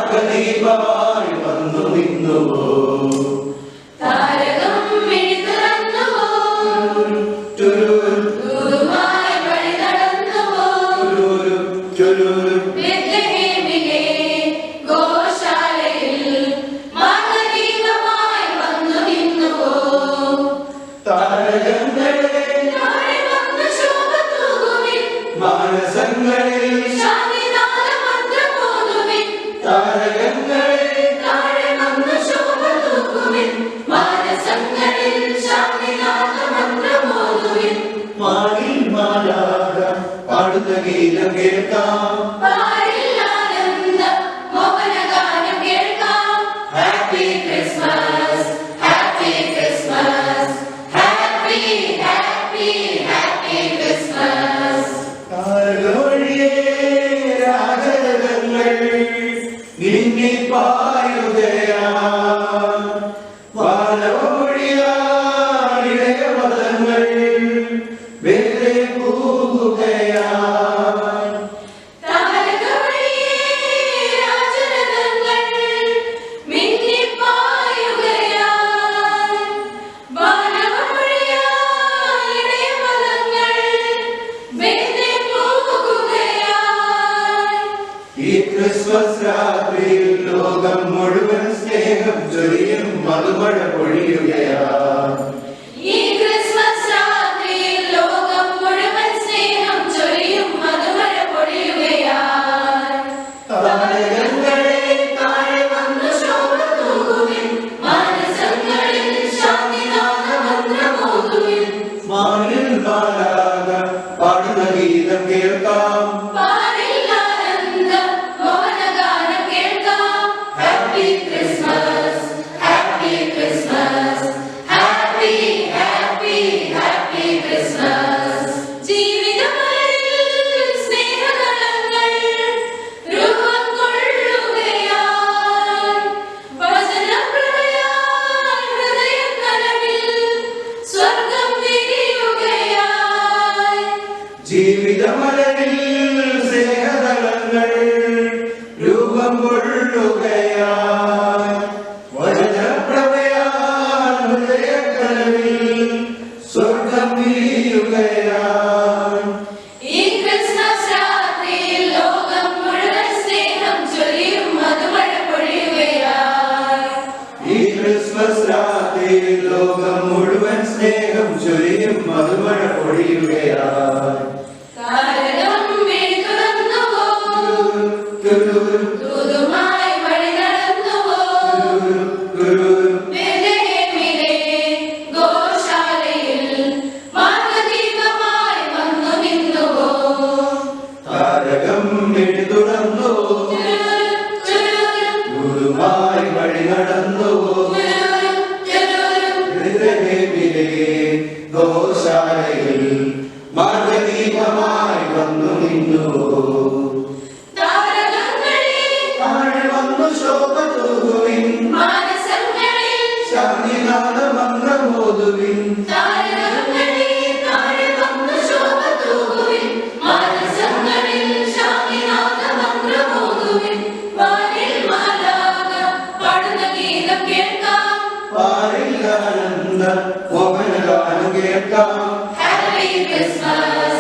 മാർഗദീപമായി വന്നു നിന്നുവോ താരകം മിഴിതുറന്നുവോ ദൂതുമായി വഴി നടന്നുവോ ബെത്ലഹേമിലെ ഗോശാലയിൽ മാർഗദീപമായി വന്നു നിന്നുവോ താരകങ്ങളെ താഴെ വന്നു ശോഭ തൂകുവിൻ മാനസങ്ങളിൽ താരകങ്ങളെ താഴെ വന്നു ശോഭ തൂകുവിൻ മാനസങ്ങളിൽ ശാന്തിനാഥ മന്ത്രമോതുവിൻ മാറിൽ മാലാക പാടുന്ന ഗീതം കേൾക്കാം പാരിൽ ആനന്ദ മോഹനഗാനം കേൾക്കാം happy Christmas happy Christmas happy happy happy Christmas താരകവഴിയേ രാജരഥങ്ങൾ നിന്നിൽ പായുകയാ വാനവഴിയാളിടയപദങ്ങൾ വേറെ പോകുകയാ താരകവഴിയേ രാജരഥങ്ങൾ മിന്നിപ്പായുകയാൽ വാനവഴിയാൽ ഇടയപദങ്ങൾ വേറെ പോകുകയാൽ ഈ ക്രിസ്മസ് രാത്രിയിൽ ലോകം മുഴുവൻ സ്നേഹം ചൊരിയും മധുമഴ പൊഴിയുകയാ ഈ ക്രിസ്മസ് രാത്രിയിൽ ലോകം മുഴുവൻ സ്നേഹം ചൊരിയും മധുമഴ പൊഴിയുകയാൽ താരകങ്ങളെ താഴെ വന്നു ശോഭ തൂകുവിൻ മാനസങ്ങളിൽ ശാന്തിനാഥ മന്ത്രമോതുവിൻ മാറിൽ മാലാക പാടുന്ന ഗീതം കേൾക്കാം പാരിൽ ആനന്ദ മോഹനഗാനം കേൾക്കാം happy Christmas happy Christmas happy happy happy Christmas ജീവിതമലരിൽ സ്നേഹതലങ്ങൾ രൂപം കൊള്ളുകയാൽ വചനപ്രഭയാൽ ഹൃദയക്കനവിൽ സ്വർഗം വിരിയുകയാൽ ജീവിതമലരിൽ സ്നേഹതലങ്ങൾ രൂപം കൊള്ളുകയാ വചനപ്രഭയാൽ ഹൃദയക്കനവിൽ സ്വർഗം വീഴുകയാ ഈ ക്രിസ്മസ് രാത്രിയിൽ ലോകം മുഴുവൻ സ്നേഹം ചൊരിയും മധുമഴ പൊഴിയുകയാൽ ഈ ക്രിസ്മസ് രാത്രിയിൽ ലോകം മുഴുവൻ സ്നേഹം ചൊരിയും മധുമഴ പൊഴിയുകയാ താരകം മിഴിതുറന്നുവോ ദൂതുമായി വഴി നടന്നുവോ ബെത്ലഹേമിലെ ഗോശാലയിൽ മാർഗദീപമായി വന്നു നിന്നുവോ താരകം എഴുതുടന്നുവോ ഗുരുമായി വഴി നടന്നുവോ ബെത്ലഹേമിലെ ഗോശാലയിൽ മാർഗദീപമായി വന്നു നിന്നുവോ താരകങ്ങളെ താഴെ വന്നു ശോഭ തൂകുവിൻ മാനസങ്ങളിൽ ശാന്തിനാഥ മന്ത്രമോതുവിൻ താരകങ്ങളെ താഴെ വന്നു ശോഭ തൂകുവിൻ മാനസങ്ങളിൽ ശാന്തിനാഥ മന്ത്രമോതുവിൻ വാനിൽ മാലാഖ പാടുന്ന ഗീതം കേൾക്കാം പാരിൽ ആനന്ദ മോഹനഗാനം കേൾക്കാം ഹാപ്പി ക്രിസ്മസ്